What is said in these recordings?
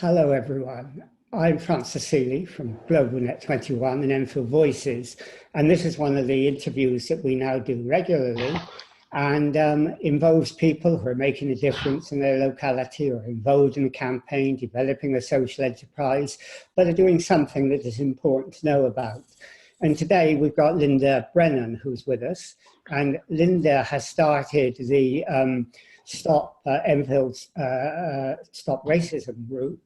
Hello, everyone. I'm Francis Seeley from GlobalNet 21 and Enfield Voices, and this is one of the interviews that we now do regularly and involves people who are making a difference in their locality or involved in a campaign, developing a social enterprise, but are doing something that is important to know about. And today we've got Lynda Brennan, who's with us, and Lynda has started the Enfield Stop Racism group,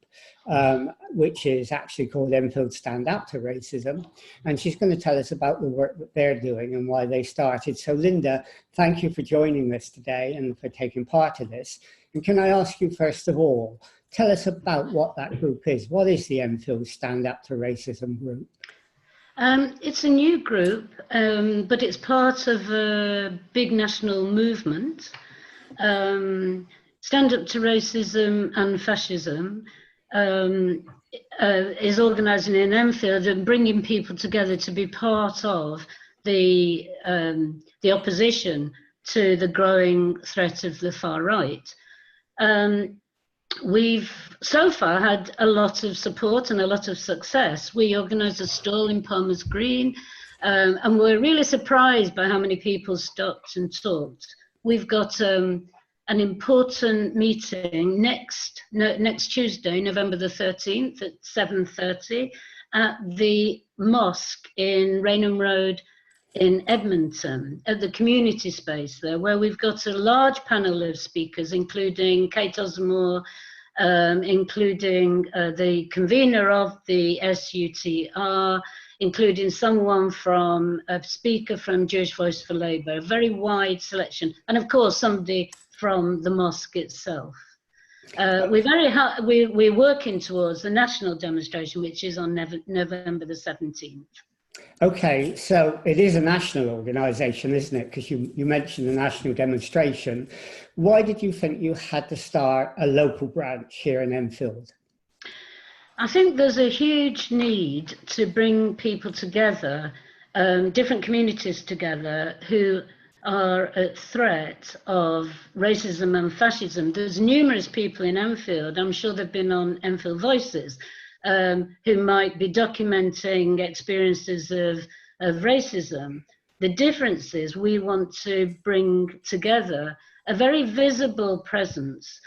which is actually called Enfield Stand Up to Racism. And she's going to tell us about the work that they're doing and why they started. So Lynda, thank you for joining us today and for taking part in this. And can I ask you, first of all, tell us about what that group is. What is the Enfield Stand Up to Racism group? It's a new group, but it's part of a big national movement. Stand Up to Racism and Fascism is organising in Enfield and bringing people together to be part of the opposition to the growing threat of the far right. We've so far had a lot of support and a lot of success. We organised a stall in Palmer's Green, and we're really surprised by how many people stopped and talked. We've got an important meeting next Tuesday, November the 13th at 7:30 at the mosque in Rainham Road in Edmonton, at the community space there, where we've got a large panel of speakers, including Kate Osmore, including the convener of the SUTR, including a speaker from Jewish Voice for Labour, a very wide selection, and of course somebody from the mosque itself. We're working towards the national demonstration, which is on November the 17th. Okay, so it is a national organisation, isn't it? Because you mentioned the national demonstration. Why did you think you had to start a local branch here in Enfield? I think there's a huge need to bring people together, different communities together, who are at threat of racism and fascism. There's numerous people in Enfield, I'm sure they've been on Enfield Voices, who might be documenting experiences of racism. The difference is we want to bring together a very visible presence.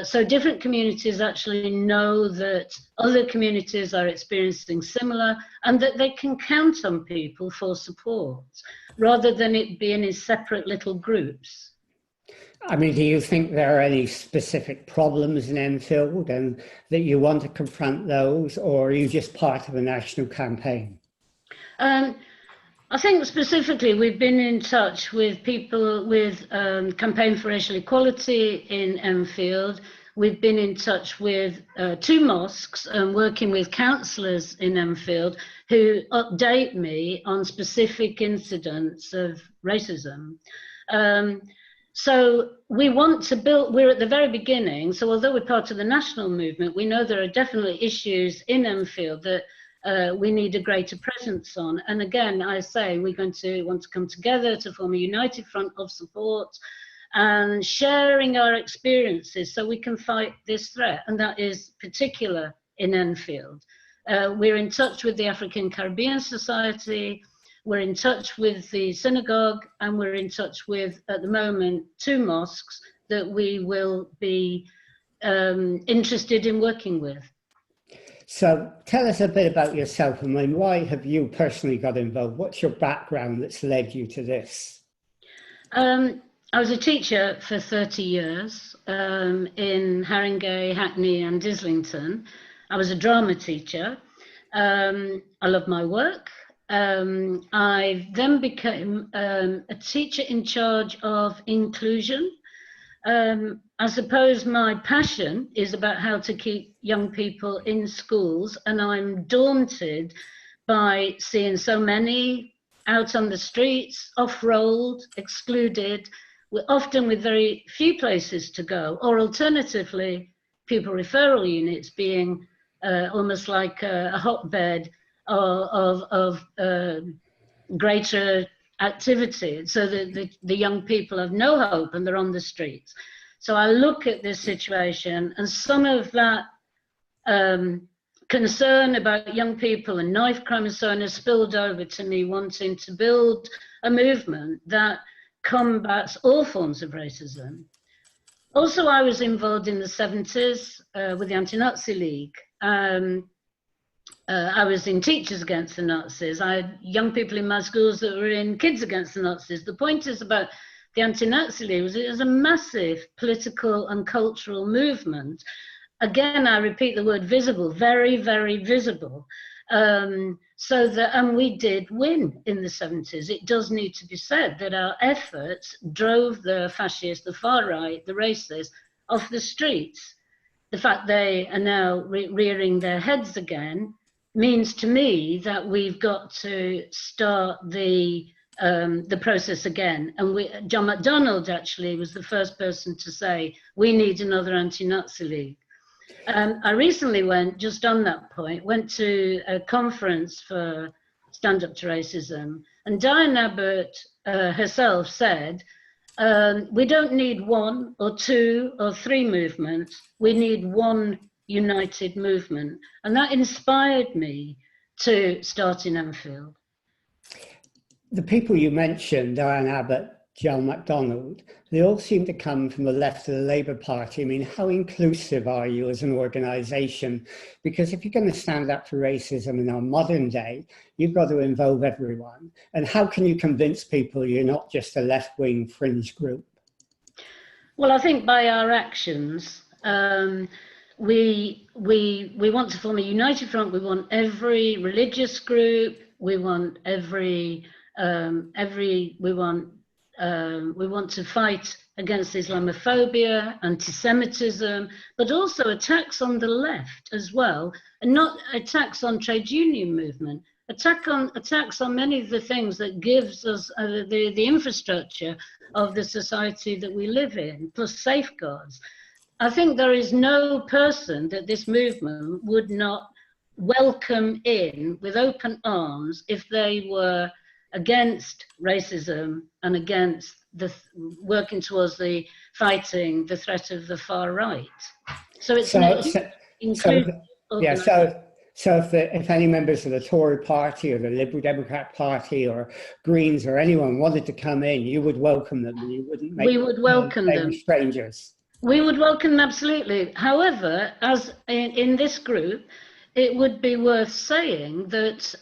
So different communities actually know that other communities are experiencing similar and that they can count on people for support rather than it being in separate little groups. I mean, do you think there are any specific problems in Enfield and that you want to confront those, or are you just part of a national campaign? I think specifically we've been in touch with people with Campaign for Racial Equality in Enfield. We've been in touch with 2 mosques and working with councillors in Enfield who update me on specific incidents of racism. So we want to build, we're at the very beginning, so although we're part of the national movement, we know there are definitely issues in Enfield that we need a greater presence on. And again, I say we're going to want to come together to form a united front of support and sharing our experiences so we can fight this threat. And that is particular in Enfield. We're in touch with the African Caribbean Society, we're in touch with the synagogue, and we're in touch with, at the moment, 2 mosques that we will be interested in working with. So tell us a bit about yourself. I mean, why have you personally got involved? What's your background that's led you to this? I was a teacher for 30 years in Haringey, Hackney and Islington. I was a drama teacher. I love my work. I then became a teacher in charge of inclusion. I suppose my passion is about how to keep young people in schools, and I'm daunted by seeing so many out on the streets, off-rolled, excluded, often with very few places to go, or alternatively, pupil referral units being almost like a hotbed of greater activity, so that the young people have no hope and they're on the streets. So I look at this situation, and some of that concern about young people and knife crime and so on has spilled over to me wanting to build a movement that combats all forms of racism. Also, I was involved in the 70s with the Anti-Nazi League. I was in Teachers Against the Nazis. I had young people in my schools that were in Kids Against the Nazis. The point is about the Anti-Nazi League was it was a massive political and cultural movement. Again, I repeat the word visible, very, very visible. So that, and we did win in the 70s. It does need to be said that our efforts drove the fascists, the far right, the racists off the streets. The fact they are now rearing their heads again means to me that we've got to start the process again. And John MacDonald actually was the first person to say, we need another anti-Nazi league. I recently just on that point, went to a conference for Stand Up to Racism, and Diane Abbott herself said, we don't need one or two or three movements, we need one united movement. And that inspired me to start in Enfield. The people you mentioned, Diane Abbott, John MacDonald, they all seem to come from the left of the Labour Party. I mean, how inclusive are you as an organisation? Because if you're going to stand up for racism in our modern day, you've got to involve everyone. And how can you convince people you're not just a left-wing fringe group? Well, I think by our actions, we want to form a united front. We want every religious group. We want we want to fight against Islamophobia, anti-Semitism, but also attacks on the left as well, and not attacks on trade union movement, attacks on many of the things that gives us the infrastructure of the society that we live in, plus safeguards. I think there is no person that this movement would not welcome in with open arms if they were against racism and against the working towards the fighting the threat of the far right. So it's if any members of the Tory party or the Liberal Democrat Party or Greens or anyone wanted to come in, you would welcome them and you wouldn't make we would welcome them strangers. We would welcome them, absolutely. However, as in this group, it would be worth saying that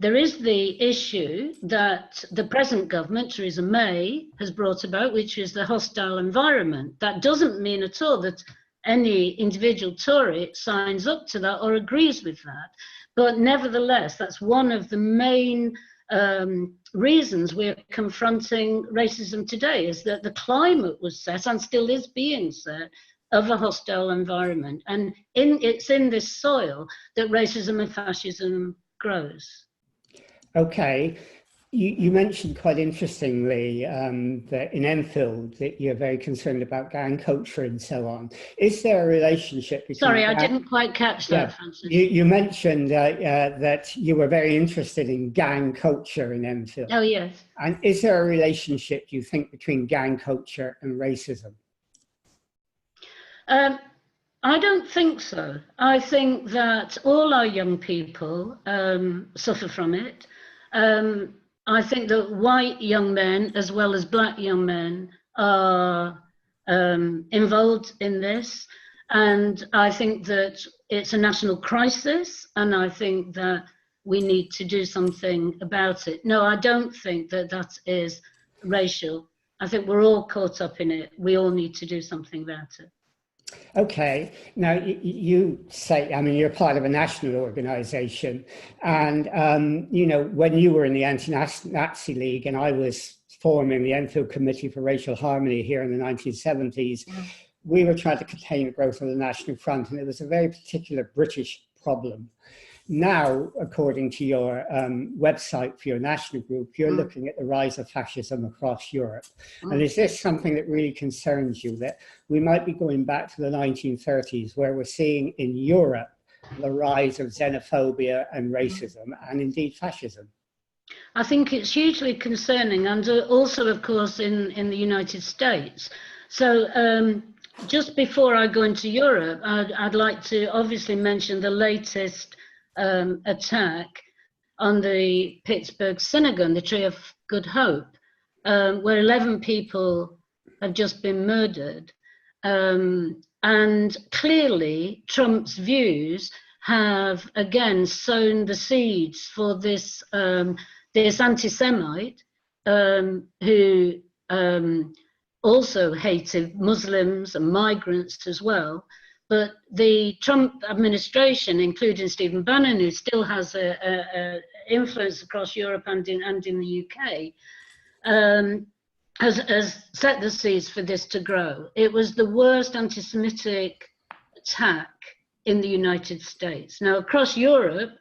there is the issue that the present government, Theresa May, has brought about, which is the hostile environment. That doesn't mean at all that any individual Tory signs up to that or agrees with that. But nevertheless, that's one of the main reasons we're confronting racism today, is that the climate was set and still is being set of a hostile environment. And it's in this soil that racism and fascism grows. Okay, you mentioned quite interestingly that in Enfield that you're very concerned about gang culture and so on. Is there a relationship between... Sorry, I didn't quite catch that, Francis. You mentioned that you were very interested in gang culture in Enfield. Oh, yes. And is there a relationship, do you think, between gang culture and racism? I don't think so. I think that all our young people suffer from it. I think that white young men as well as black young men are involved in this, and I think that it's a national crisis, and I think that we need to do something about it. No, I don't think that that is racial. I think we're all caught up in it. We all need to do something about it. Okay, now you say, I mean, you're part of a national organisation, and you know, when you were in the Anti-Nazi League and I was forming the Enfield Committee for Racial Harmony here in the 1970s, we were trying to contain the growth of the National Front, and it was a very particular British problem. Now, according to your website for your national group, you're looking at the rise of fascism across Europe. And is this something that really concerns you, that we might be going back to the 1930s, where we're seeing in Europe the rise of xenophobia and racism and indeed fascism? I think it's hugely concerning, and also, of course, in the United States. So just before I go into Europe, I'd like to obviously mention the latest attack on the Pittsburgh synagogue, the Tree of Good Hope, where 11 people have just been murdered. And clearly, Trump's views have again sown the seeds for this this anti-Semite who also hated Muslims and migrants as well. But the Trump administration, including Stephen Bannon, who still has a influence across Europe and in the UK, has set the seeds for this to grow. It was the worst anti-Semitic attack in the United States. Now, across Europe,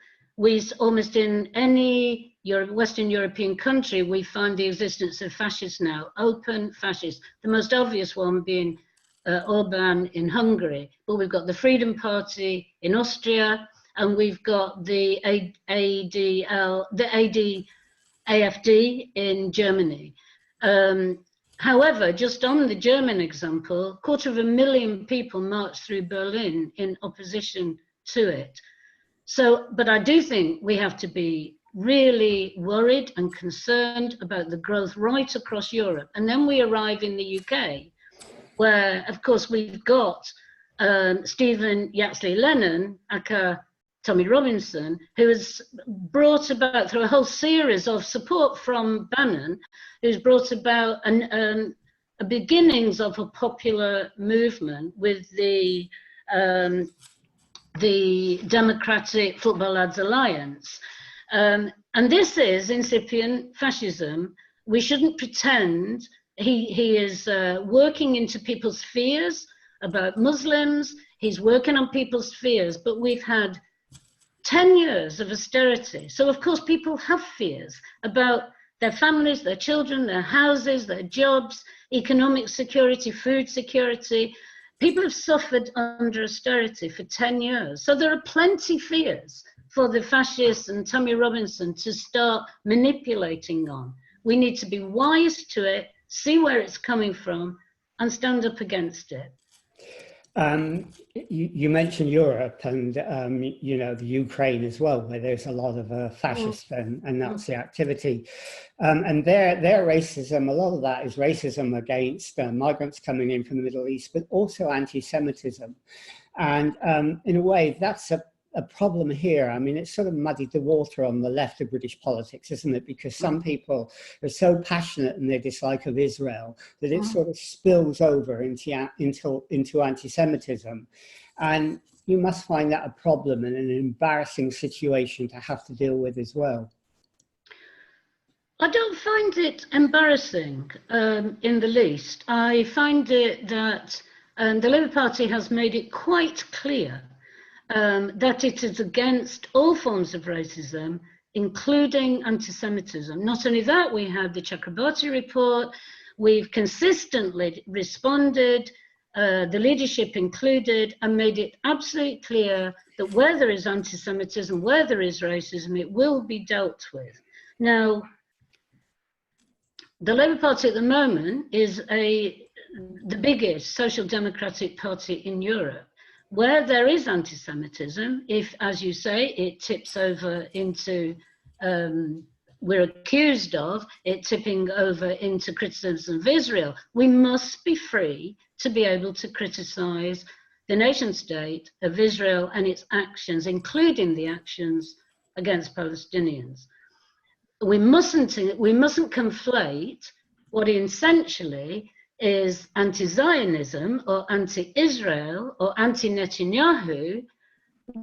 almost in any Western European country, we find the existence of fascists now, open fascists. The most obvious one being Orban in Hungary, but we've got the Freedom Party in Austria, and we've got the AfD in Germany. However, just on the German example, 250,000 people marched through Berlin in opposition to it. So, but I do think we have to be really worried and concerned about the growth right across Europe. And then we arrive in the UK, where, of course, we've got Stephen Yaxley-Lennon, aka Tommy Robinson, who has brought about, through a whole series of support from Bannon, who's brought about a beginnings of a popular movement with the Democratic Football Lads Alliance. And this is incipient fascism. We shouldn't pretend. He is working into people's fears about Muslims. He's working on people's fears, but we've had 10 years of austerity. So of course people have fears about their families, their children, their houses, their jobs, economic security, food security. People have suffered under austerity for 10 years. So there are plenty fears for the fascists and Tommy Robinson to start manipulating on. We need to be wise to it, see where it's coming from, and stand up against it. You mentioned Europe and, you know, the Ukraine as well, where there's a lot of fascist and Nazi activity. And their racism, a lot of that is racism against migrants coming in from the Middle East, but also anti-Semitism. And in a way, that's a problem here. I mean, it's sort of muddied the water on the left of British politics, isn't it? Because some people are so passionate in their dislike of Israel that it sort of spills over into anti-Semitism. And you must find that a problem and an embarrassing situation to have to deal with as well. I don't find it embarrassing in the least. I find it that the Labour Party has made it quite clear that it is against all forms of racism, including anti-Semitism. Not only that, we have the Chakrabarty report. We've consistently responded, the leadership included, and made it absolutely clear that where there is anti-Semitism, where there is racism, it will be dealt with. Now, the Labour Party at the moment is the biggest social democratic party in Europe. Where there is anti-Semitism, if, as you say, it tips over into, we're accused of it tipping over into criticism of Israel, we must be free to be able to criticize the nation state of Israel and its actions, including the actions against Palestinians. We mustn't conflate what essentially is anti-Zionism or anti-Israel or anti-Netanyahu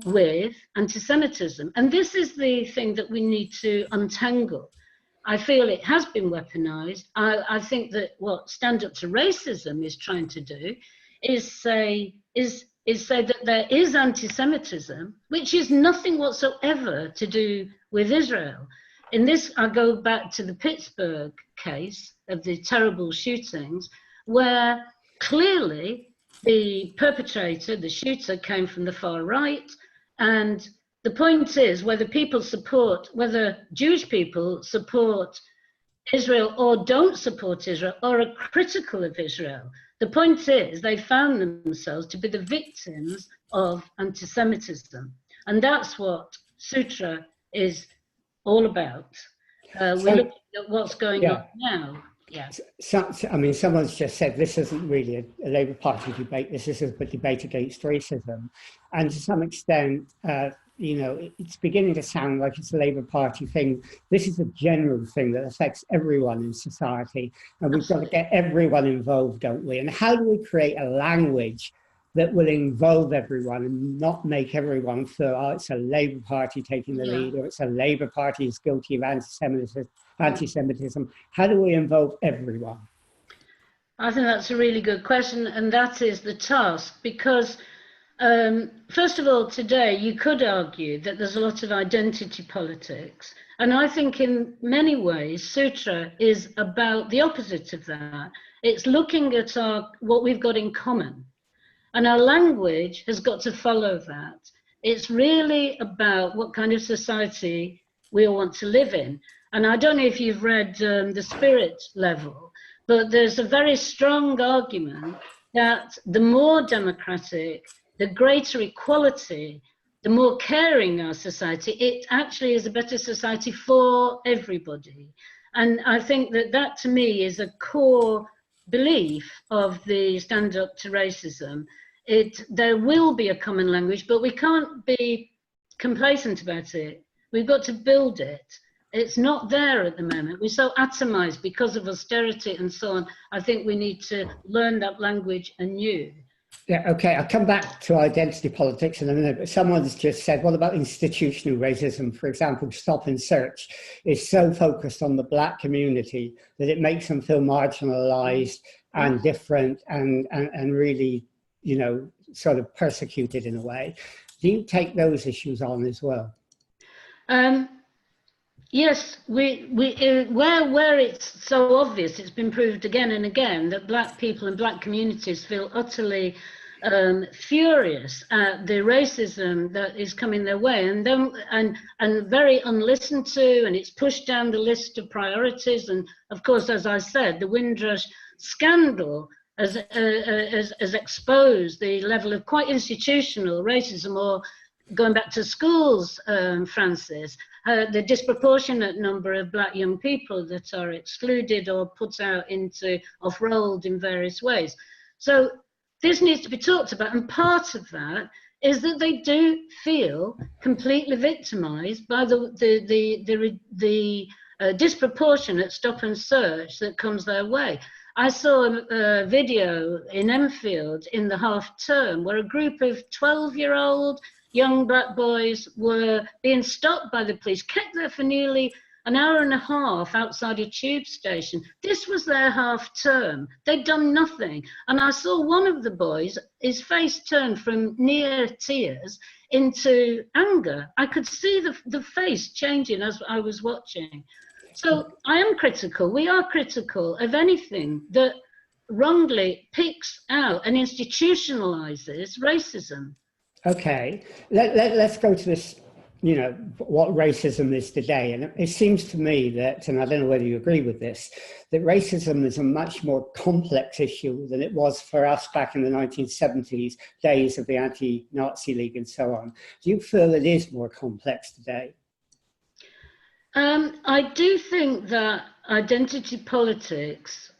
with anti-Semitism. And this is the thing that we need to untangle. I feel it has been weaponized. I think that what Stand Up to Racism is trying to do is say that there is anti-Semitism, which is nothing whatsoever to do with Israel. In this, I go back to the Pittsburgh case of the terrible shootings, where clearly the perpetrator, the shooter, came from the far right. And the point is whether Jewish people support Israel or don't support Israel or are critical of Israel. The point is, they found themselves to be the victims of anti-Semitism. And that's what Sutra is all about. We're looking at what's going on now. Yeah. So, I mean, someone's just said this isn't really a Labour Party debate. This is a debate against racism. And to some extent, you know, it's beginning to sound like it's a Labour Party thing. This is a general thing that affects everyone in society. And we've got to get everyone involved, don't we? And how do we create a language that will involve everyone and not make everyone feel, oh, it's a Labour Party taking the lead, or it's a Labour Party is guilty of anti-Semitism. How do we involve everyone? I think that's a really good question, and that is the task, because first of all, today you could argue that there's a lot of identity politics, and I think in many ways Sutra is about the opposite of that. It's looking at what we've got in common. And our language has got to follow that. It's really about what kind of society we all want to live in. And I don't know if you've read The Spirit Level, but there's a very strong argument that the more democratic, the greater equality, the more caring our society, it actually is a better society for everybody. And I think that that to me is a core belief of the Stand Up to Racism. There will be a common language, but we can't be complacent about it. We've got to build it. It's not there at the moment. We're so atomized because of austerity and so on. I think we need to learn that language anew. Yeah, okay, I'll come back to identity politics in a minute, but someone's just said, what about institutional racism? For example, Stop and Search is so focused on the Black community that it makes them feel marginalized and different and really, you know, sort of persecuted in a way. Do you take those issues on as well? Yes, where it's so obvious, it's been proved again and again that Black people and Black communities feel utterly furious at the racism that is coming their way, and very unlistened to, and it's pushed down the list of priorities. And of course, as I said, the Windrush scandal has exposed the level of quite institutional racism, or going back to schools, Francis, the disproportionate number of Black young people that are excluded or put out into off-rolled in various ways. So this needs to be talked about, and part of that is that they do feel completely victimized by the disproportionate stop and search that comes their way. I saw a video in Enfield in the half term where a group of 12-year-old young Black boys were being stopped by the police, kept there for nearly an hour and a half outside a tube station. This was their half term. They'd done nothing. And I saw one of the boys, his face turned from near tears into anger. I could see the face changing as I was watching. So I am critical. We are critical of anything that wrongly picks out and institutionalizes racism. Okay, let's go to this, you know, what racism is today. And it seems to me that, and I don't know whether you agree with this, that racism is a much more complex issue than it was for us back in the 1970s, days of the Anti-Nazi League and so on. Do you feel it is more complex today? I do think that identity politics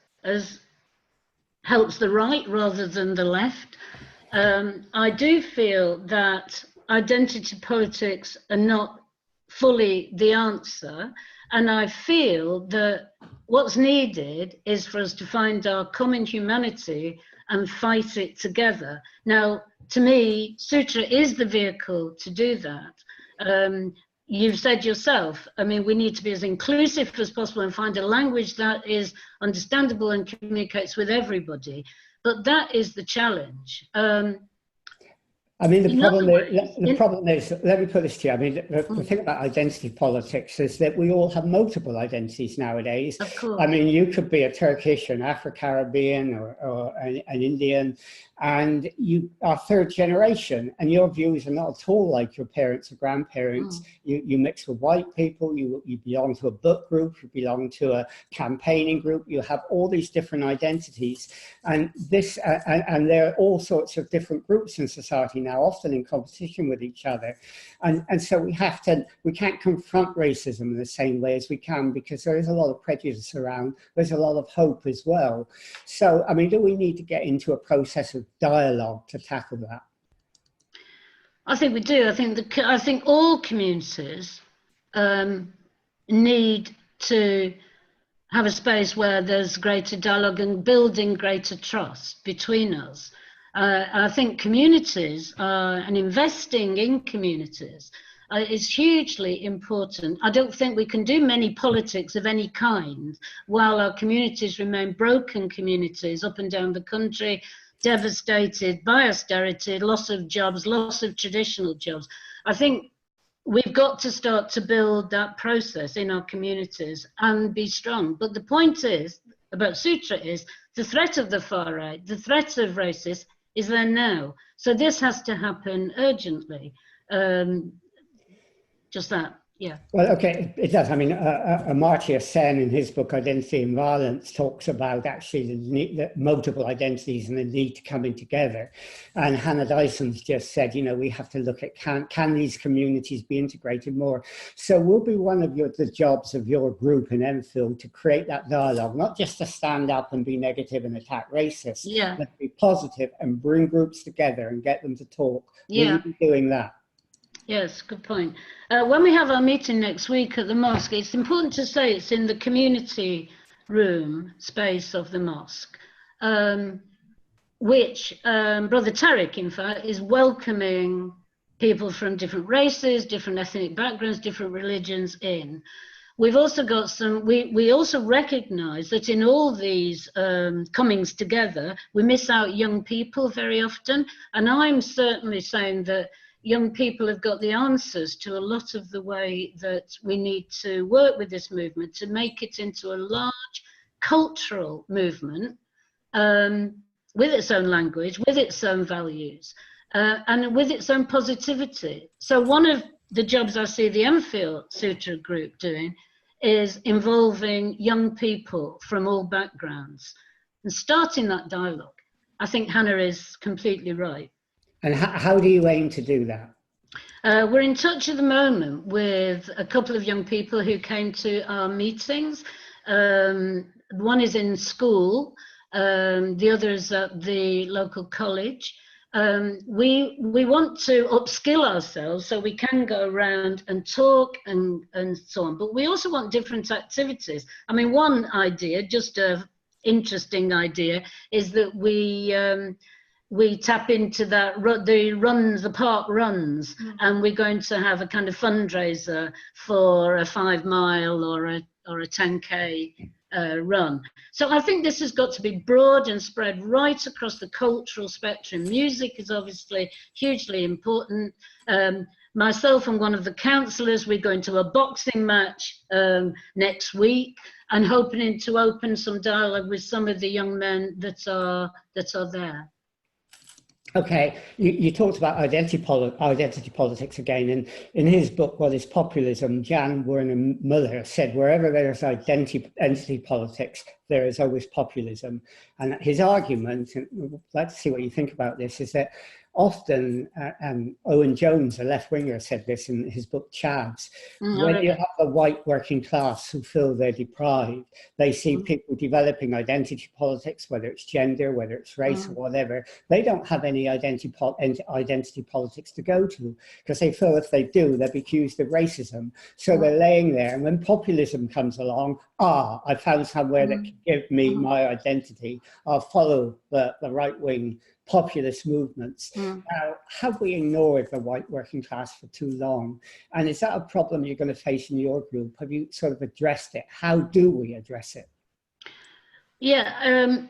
helps the right rather than the left. I do feel that identity politics are not fully the answer, and I feel that what's needed is for us to find our common humanity and fight it together. Now, to me, Sutra is the vehicle to do that. You've said yourself, I mean, we need to be as inclusive as possible and find a language that is understandable and communicates with everybody. But that is the challenge. I mean, In other ways, the problem is, let me put this to you. I mean, the thing about identity politics is that we all have multiple identities nowadays. of I course. mean, you could be a Turkish, an Afro-Caribbean, or an Indian, and you are third generation, and your views are not at all like your parents or grandparents. You mix with white people, you belong to a book group, you belong to a campaigning group, you have all these different identities. And this, and there are all sorts of different groups in society now, often in competition with each other. And so we can't confront racism in the same way as we can, because there is a lot of prejudice around, there's a lot of hope as well. So, I mean, do we need to get into a process of dialogue to tackle that? I think we do. I think all communities need to have a space where there's greater dialogue and building greater trust between us. I think communities and investing in communities is hugely important. I don't think we can do many politics of any kind while our communities remain broken communities up and down the country, devastated by austerity, loss of jobs, loss of traditional jobs. I think we've got to start to build that process in our communities and be strong. But the point is about Sutra is the threat of the far right, the threat of racists is there now. So this has to happen urgently. Just that, yeah. Well, okay, it does. I mean, Amartya Sen in his book Identity and Violence talks about actually the multiple identities and the need to coming together. And Hannah Dyson's just said, you know, we have to look at can these communities be integrated more? So will be one of the jobs of your group in Enfield to create that dialogue, not just to stand up and be negative and attack racists, but to be positive and bring groups together and get them to talk. Will you be doing that? Yes, good point. When we have our meeting next week at the mosque, it's important to say it's in the community room space of the mosque, which Brother Tariq, in fact, is welcoming people from different races, different ethnic backgrounds, different religions in. We've also got some, we also recognize that in all these comings together, we miss out young people very often. And I'm certainly saying that young people have got the answers to a lot of the way that we need to work with this movement to make it into a large cultural movement with its own language, with its own values, and with its own positivity. So one of the jobs I see the Enfield Sutra group doing is involving young people from all backgrounds and starting that dialogue. I think Hannah is completely right. And how do you aim to do that? We're in touch at the moment with a couple of young people who came to our meetings. One is in school, the other is at the local college. We want to upskill ourselves so we can go around and talk and so on, but we also want different activities. I mean, one idea, just an interesting idea, is that we tap into that, the park runs, and we're going to have a kind of fundraiser for a 5 mile or a 10K run. So I think this has got to be broad and spread right across the cultural spectrum. Music is obviously hugely important. Myself and one of the councillors, we're going to a boxing match next week and hoping to open some dialogue with some of the young men that are there. Okay, you talked about identity politics again, and in his book, What is Populism, Jan Werner Muller said, wherever there's identity politics, there is always populism. And his argument, and I'd like to see what you think about this, is that often, Owen Jones, a left-winger, said this in his book Chavs, when you have the white working class who feel they're deprived, they see people developing identity politics, whether it's gender, whether it's race or whatever. They don't have any identity politics to go to, because they feel if they do, they'll be accused of racism. So they're laying there, and when populism comes along, I found somewhere that can give me my identity. I'll follow the right-wing populist movements. Now, have we ignored the white working class for too long? And is that a problem you're going to face in your group? Have you sort of addressed it? How do we address it? Yeah,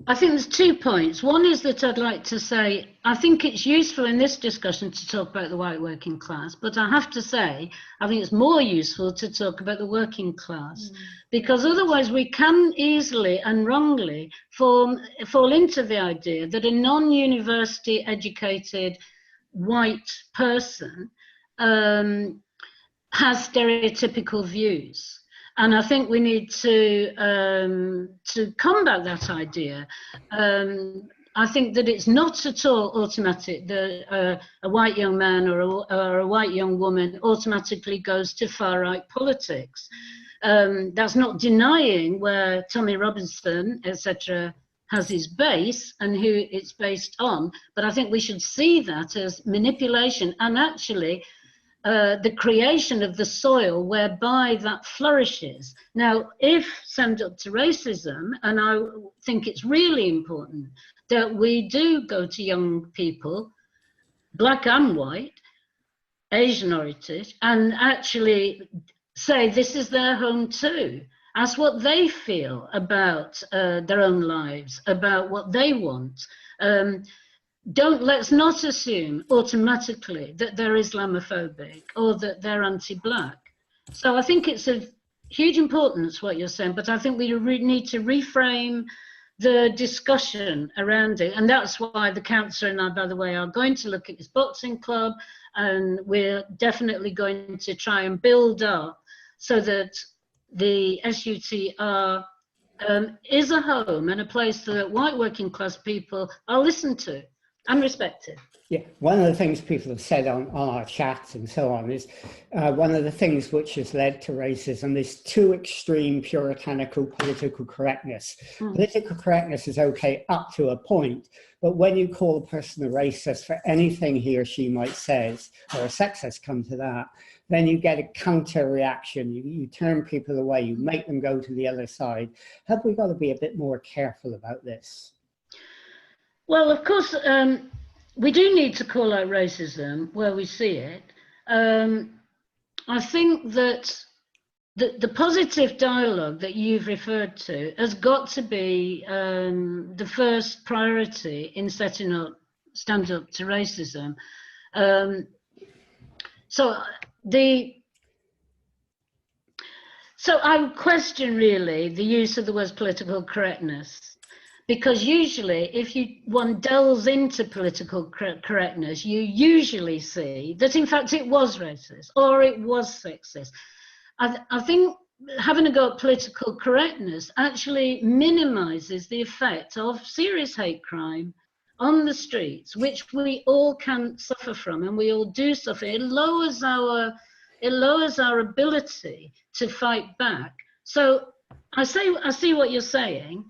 I think there's 2 points. One is that I'd like to say, I think it's useful in this discussion to talk about the white working class, but I have to say, I think it's more useful to talk about the working class, because otherwise we can easily and wrongly fall into the idea that a non-university educated white person has stereotypical views. And I think we need to combat that idea. I think that it's not at all automatic that a white young man or a white young woman automatically goes to far-right politics. That's not denying where Tommy Robinson, etc., has his base and who it's based on. But I think we should see that as manipulation and actually the creation of the soil whereby that flourishes. Now, if summed up to racism, and I think it's really important that we do go to young people, black and white, Asian heritage, and actually say this is their home too. Ask what they feel about their own lives, about what they want. Let's not assume automatically that they're Islamophobic or that they're anti-black. So I think it's of huge importance what you're saying, but I think we need to reframe the discussion around it. And that's why the councillor and I, by the way, are going to look at this boxing club, and we're definitely going to try and build up so that the SUTR is a home and a place that white working class people are listened to and respected. Yeah, one of the things people have said on our chats and so on is one of the things which has led to racism is too extreme puritanical political correctness. Political correctness is okay up to a point, but when you call a person a racist for anything he or she might say, or a sexist, come to that, then you get a counter reaction. You turn people away, you make them go to the other side. Have we got to be a bit more careful about this? Well, of course, we do need to call out racism where we see it. I think that the positive dialogue that you've referred to has got to be the first priority in stand up to racism. So I would question really the use of the word political correctness. Because usually, if one delves into political correctness, you usually see that, in fact, it was racist or it was sexist. I think having a go at political correctness actually minimises the effect of serious hate crime on the streets, which we all can suffer from, and we all do suffer. It lowers our ability to fight back. So I see what you're saying.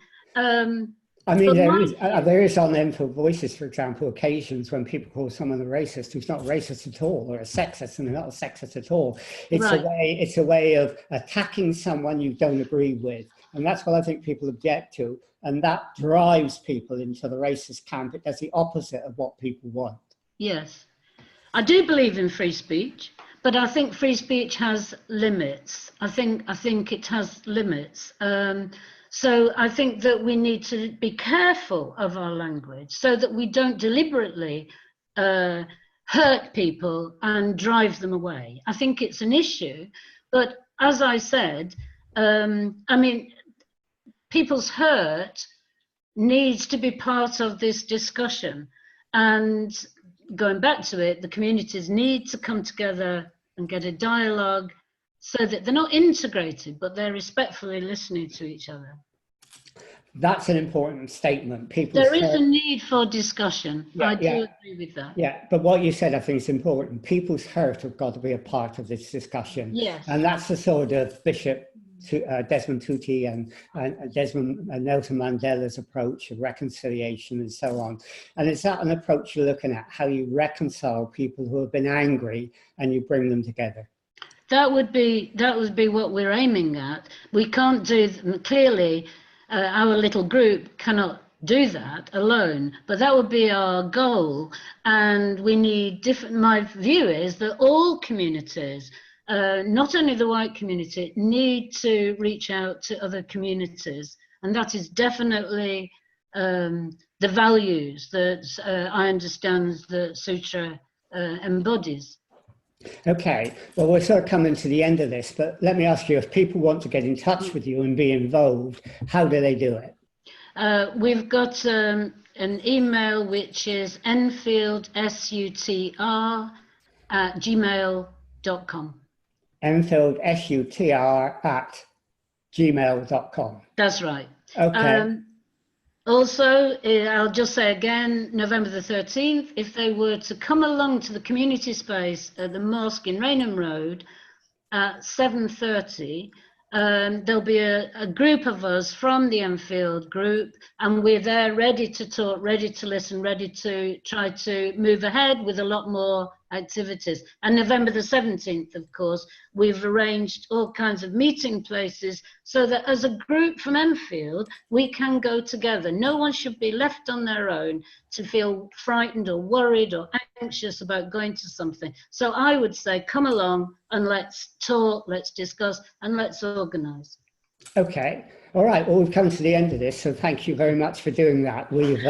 I mean, there is on Enfield Voices, for example, occasions when people call someone a racist who's not racist at all, or a sexist and they're not a sexist at all. It's a way of attacking someone you don't agree with. And that's what I think people object to. And that drives people into the racist camp. It does the opposite of what people want. Yes. I do believe in free speech, but I think free speech has limits. I think it has limits. So I think that we need to be careful of our language so that we don't deliberately hurt people and drive them away. I think it's an issue, but as I said, I mean, people's hurt needs to be part of this discussion. And going back to it, the communities need to come together and get a dialogue so that they're not integrated, but they're respectfully listening to each other. That's an important statement. There is a need for discussion. I do agree with that. Yeah, but what you said, I think, is important. People's hurt have got to be a part of this discussion. Yes. And that's the sort of Bishop Desmond Tutu and Nelson Mandela's approach of reconciliation and so on. And is that an approach you're looking at, how you reconcile people who have been angry and you bring them together? That would be what we're aiming at. We can't do, clearly, our little group cannot do that alone, but that would be our goal. And we need different, my view is that all communities, not only the white community, need to reach out to other communities. And that is definitely the values that I understand the sutra embodies. Okay, well, we're sort of coming to the end of this, but let me ask you, if people want to get in touch with you and be involved, how do they do it? We've got an email which is enfieldSUTR@gmail.com. enfieldSUTR@gmail.com. That's right. Okay. Also, I'll just say again, November the 13th, if they were to come along to the community space at the mosque in Rainham Road at 7:30, there'll be a group of us from the Enfield group, and we're there ready to talk, ready to listen, ready to try to move ahead with a lot more activities. And November the 17th, of course, we've arranged all kinds of meeting places so that as a group from Enfield, we can go together. No one should be left on their own to feel frightened or worried or anxious about going to something. So I would say, come along and let's talk, let's discuss, and let's organise. Okay. All right. Well, we've come to the end of this, so thank you very much for doing that. We've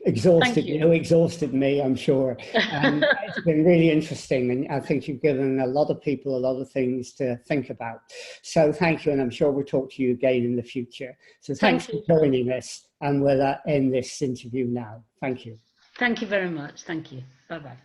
exhausted you, exhausted me, I'm sure. It's been really interesting, and I think you've given a lot of people a lot of things to think about. So thank you, and I'm sure we'll talk to you again in the future. So thanks for joining us, and we'll end this interview now. Thank you. Thank you very much. Thank you. Bye-bye.